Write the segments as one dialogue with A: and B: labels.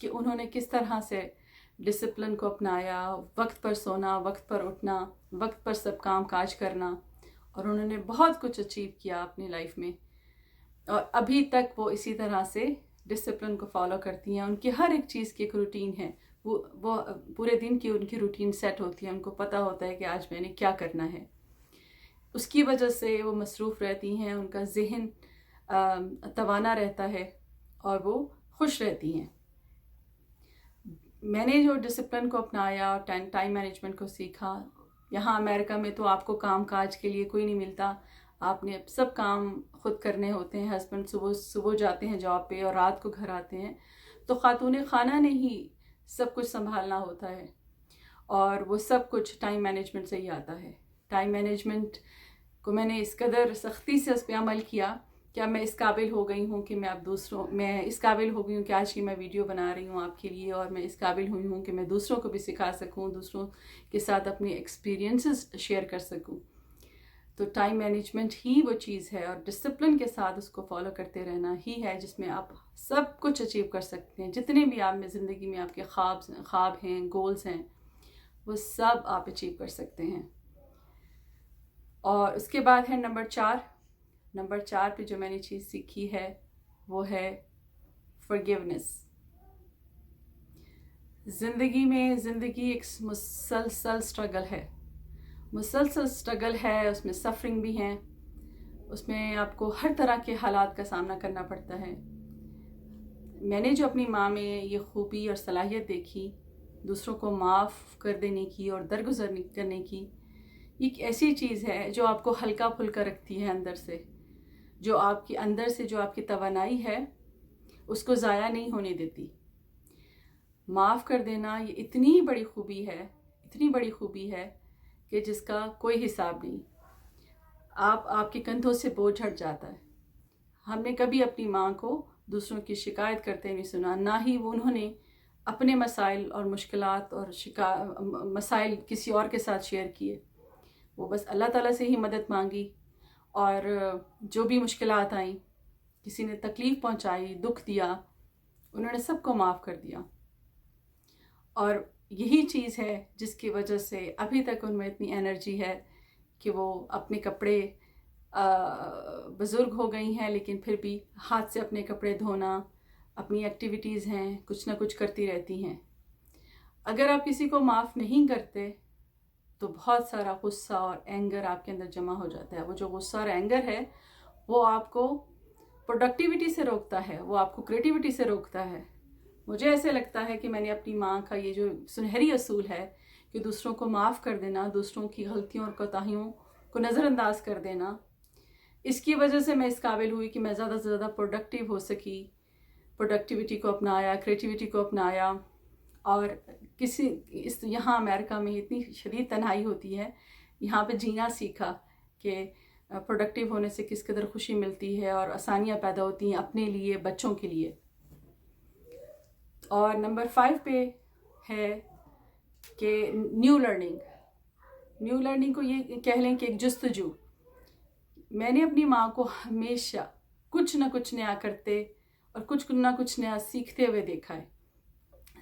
A: کہ انہوں نے کس طرح سے ڈسپلن کو اپنایا، وقت پر سونا، وقت پر اٹھنا، وقت پر سب کام کاج کرنا، اور انہوں نے بہت کچھ اچیو کیا اپنی لائف میں، اور ابھی تک وہ اسی طرح سے ڈسپلن کو فالو کرتی ہیں. ان کی ہر ایک چیز کی ایک روٹین ہے، وہ پورے دن کی ان کی روٹین سیٹ ہوتی ہے، ان کو پتہ ہوتا ہے کہ آج میں نے کیا کرنا ہے. اس کی وجہ سے وہ مصروف رہتی ہیں، ان کا ذہن توانا رہتا ہے اور وہ خوش رہتی ہیں. میں نے جو ڈسپلن کو اپنایا اور ٹائم مینجمنٹ کو سیکھا، یہاں امریکہ میں تو آپ کو کام کاج کے لیے کوئی نہیں ملتا، آپ نے سب کام خود کرنے ہوتے ہیں. ہسبینڈ صبح جاتے ہیں جاب پہ اور رات کو گھر آتے ہیں، تو خاتون خانہ نے ہی سب کچھ سنبھالنا ہوتا ہے، اور وہ سب کچھ ٹائم مینجمنٹ سے ہی آتا ہے. ٹائم مینجمنٹ کو میں نے اس قدر سختی سے اس پہ عمل کیا کہ اب میں اس قابل ہو گئی ہوں کہ میں اس قابل ہو گئی ہوں کہ آج کی میں ویڈیو بنا رہی ہوں آپ کے لیے، اور میں اس قابل ہوئی ہوں کہ میں دوسروں کو بھی سکھا سکوں، دوسروں کے ساتھ اپنی ایکسپیرینسز شیئر کر سکوں. تو ٹائم مینجمنٹ ہی وہ چیز ہے، اور ڈسپلن کے ساتھ اس کو فالو کرتے رہنا ہی ہے جس میں آپ سب کچھ اچیو کر سکتے ہیں. جتنے بھی آپ میں زندگی میں آپ کے خواب ہیں، گولز ہیں، وہ سب آپ اچیو کر سکتے ہیں. اور اس کے بعد ہے نمبر 4 پہ جو میں نے چیز سیکھی ہے وہ ہے forgiveness. زندگی ایک مسلسل سٹرگل ہے، اس میں سفرنگ بھی ہیں، اس میں آپ کو ہر طرح کے حالات کا سامنا کرنا پڑتا ہے. میں نے جو اپنی ماں میں یہ خوبی اور صلاحیت دیکھی دوسروں کو معاف کر دینے کی اور درگزر کرنے کی، یہ ایک ایسی چیز ہے جو آپ کو ہلکا پھلکا رکھتی ہے اندر سے، جو آپ کی اندر سے جو آپ کی توانائی ہے اس کو ضائع نہیں ہونے دیتی. معاف کر دینا یہ اتنی بڑی خوبی ہے کہ جس کا کوئی حساب نہیں. آپ کے کندھوں سے بوجھ ہٹ جاتا ہے. ہم نے کبھی اپنی ماں کو دوسروں کی شکایت کرتے نہیں سنا، نہ ہی انہوں نے اپنے مسائل اور مشکلات اور مسائل کسی اور کے ساتھ شیئر کیے. وہ بس اللہ تعالیٰ سے ہی مدد مانگی، اور جو بھی مشکلات آئیں، کسی نے تکلیف پہنچائی، دکھ دیا، انہوں نے سب کو معاف کر دیا. اور یہی چیز ہے جس کی وجہ سے ابھی تک ان میں اتنی انرجی ہے کہ وہ اپنے کپڑے بزرگ ہو گئی ہیں لیکن پھر بھی ہاتھ سے اپنے کپڑے دھونا، اپنی ایکٹیویٹیز ہیں، کچھ نہ کچھ کرتی رہتی ہیں. اگر آپ کسی کو معاف نہیں کرتے تو بہت سارا غصہ اور اینگر آپ کے اندر جمع ہو جاتا ہے. وہ جو غصہ اور اینگر ہے وہ آپ کو پروڈکٹیوٹی سے روکتا ہے، وہ آپ کو کریٹیوٹی سے روکتا ہے. مجھے ایسے لگتا ہے کہ میں نے اپنی ماں کا یہ جو سنہری اصول ہے کہ دوسروں کو معاف کر دینا، دوسروں کی غلطیوں اور کوتاہیوں کو نظر انداز کر دینا، اس کی وجہ سے میں اس قابل ہوئی کہ میں زیادہ سے زیادہ پروڈکٹیو ہو سکی. پروڈکٹیوٹی کو اپنایا، کریٹیوٹی کو اپنایا، اور یہاں امریکہ میں اتنی شدید تنہائی ہوتی ہے، یہاں پہ جینا سیکھا کہ پروڈکٹیو ہونے سے کس قدر خوشی ملتی ہے اور آسانیاں پیدا ہوتی ہیں اپنے لیے، بچوں کے لیے. اور نمبر 5 پہ ہے کہ نیو لرننگ کو یہ کہہ لیں کہ ایک جستجو. میں نے اپنی ماں کو ہمیشہ کچھ نہ کچھ نیا کرتے اور کچھ نہ کچھ نیا سیکھتے ہوئے دیکھا ہے.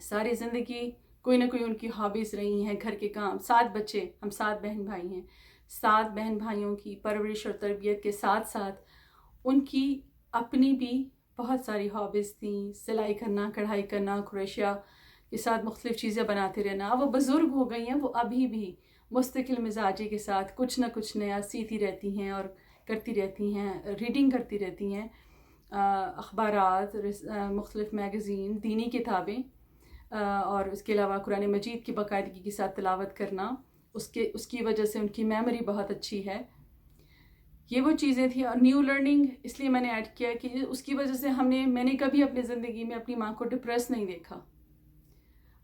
A: ساری زندگی کوئی نہ کوئی ان کی ہابیز رہی ہیں، گھر کے کام. 7 بچے، ہم 7 بہن بھائی ہیں. 7 بہن بھائیوں کی پرورش اور تربیت کے ساتھ ساتھ ان کی اپنی بھی بہت ساری ہابیز تھیں. سلائی کرنا، کڑھائی کرنا، کروشیا کے ساتھ مختلف چیزیں بناتے رہنا. وہ بزرگ ہو گئی ہیں، وہ ابھی بھی مستقل مزاجی کے ساتھ کچھ نہ کچھ نیا سیکھتی رہتی ہیں اور کرتی رہتی ہیں، ریڈنگ کرتی رہتی ہیں، اخبارات، مختلف میگزین، دینی کتابیں، اور اس کے علاوہ قرآن مجید کی باقاعدگی کے ساتھ تلاوت کرنا. اس کی وجہ سے ان کی میموری بہت اچھی ہے. یہ وہ چیزیں تھیں. اور نیو لرننگ اس لیے میں نے ایڈ کیا کہ اس کی وجہ سے میں نے کبھی اپنی زندگی میں اپنی ماں کو ڈپریس نہیں دیکھا.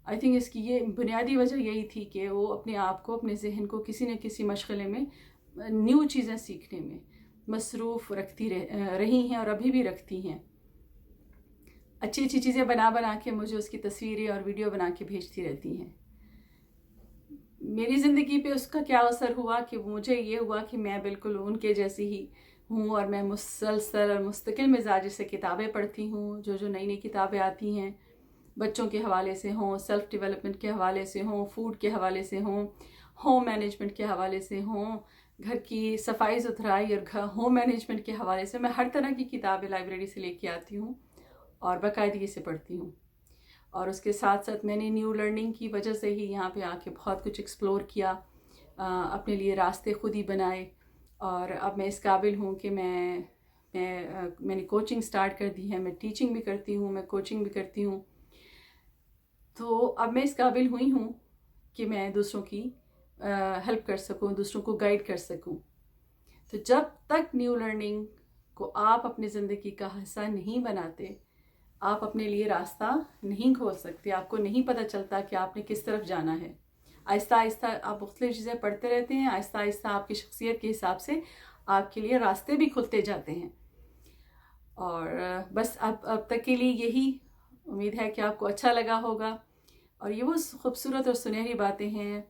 A: آئی تھنک اس کی یہ بنیادی وجہ یہی تھی کہ وہ اپنے آپ کو، اپنے ذہن کو کسی نہ کسی مشغلے میں، نیو چیزیں سیکھنے میں مصروف رکھتی رہی ہیں اور ابھی بھی رکھتی ہیں. اچھی چیزیں بنا کے مجھے اس کی تصویریں اور ویڈیو بنا کے بھیجتی رہتی ہیں. میری زندگی پہ اس کا کیا اثر ہوا کہ مجھے یہ ہوا کہ میں بالکل ان کے جیسی ہی ہوں، اور میں مسلسل اور مستقل مزاج سے کتابیں پڑھتی ہوں. جو نئی کتابیں آتی ہیں بچوں کے حوالے سے ہوں، سیلف ڈیولپمنٹ کے حوالے سے ہوں، فوڈ کے حوالے سے ہوں، ہوم مینجمنٹ کے حوالے سے ہوں، گھر کی صفائی ستھرائی اور ہوم مینجمنٹ کے حوالے سے، میں ہر طرح کی کتابیں لائبریری سے لے کے آتی ہوں اور باقاعدگی سے پڑھتی ہوں. اور اس کے ساتھ ساتھ میں نے نیو لرننگ کی وجہ سے ہی یہاں پہ آ کے بہت کچھ ایکسپلور کیا، اپنے لیے راستے خود ہی بنائے، اور اب میں اس قابل ہوں کہ میں نے کوچنگ سٹارٹ کر دی ہے. میں ٹیچنگ بھی کرتی ہوں، میں کوچنگ بھی کرتی ہوں. تو اب میں اس قابل ہوئی ہوں کہ میں دوسروں کی ہیلپ کر سکوں، دوسروں کو گائیڈ کر سکوں. تو جب تک نیو لرننگ کو آپ اپنی زندگی کا حصہ نہیں بناتے، آپ اپنے لیے راستہ نہیں کھول سکتے. آپ کو نہیں پتہ چلتا کہ آپ نے کس طرف جانا ہے. آہستہ آہستہ آپ مختلف چیزیں پڑھتے رہتے ہیں، آہستہ آہستہ آپ کی شخصیت کے حساب سے آپ کے لیے راستے بھی کھلتے جاتے ہیں. اور بس اب تک کے لیے یہی امید ہے کہ آپ کو اچھا لگا ہوگا. اور یہ وہ خوبصورت اور سنہری باتیں ہیں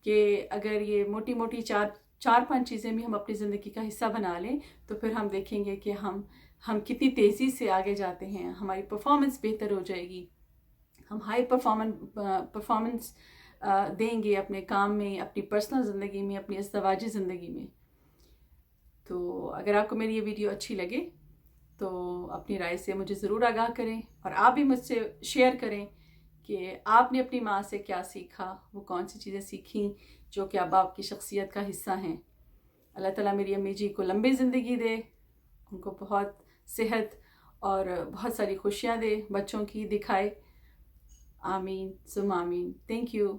A: کہ اگر یہ موٹی موٹی چار پانچ چیزیں بھی ہم اپنی زندگی کا حصہ بنا لیں تو پھر ہم دیکھیں گے کہ ہم کتنی تیزی سے آگے جاتے ہیں. ہماری پرفارمنس بہتر ہو جائے گی، ہم ہائی پرفارمنس دیں گے اپنے کام میں، اپنی پرسنل زندگی میں، اپنی ازدواجی زندگی میں. تو اگر آپ کو میری یہ ویڈیو اچھی لگے تو اپنی رائے سے مجھے ضرور آگاہ کریں، اور آپ بھی مجھ سے شیئر کریں کہ آپ نے اپنی ماں سے کیا سیکھا، وہ کون سی چیزیں سیکھیں جو کہ اب آپ کی شخصیت کا حصہ ہیں. اللہ تعالیٰ میری امی جی کو لمبی زندگی دے، ان کو بہت صحت اور بہت ساری خوشیاں دے، بچوں کی دکھائے. آمین ثم آمین. Thank you.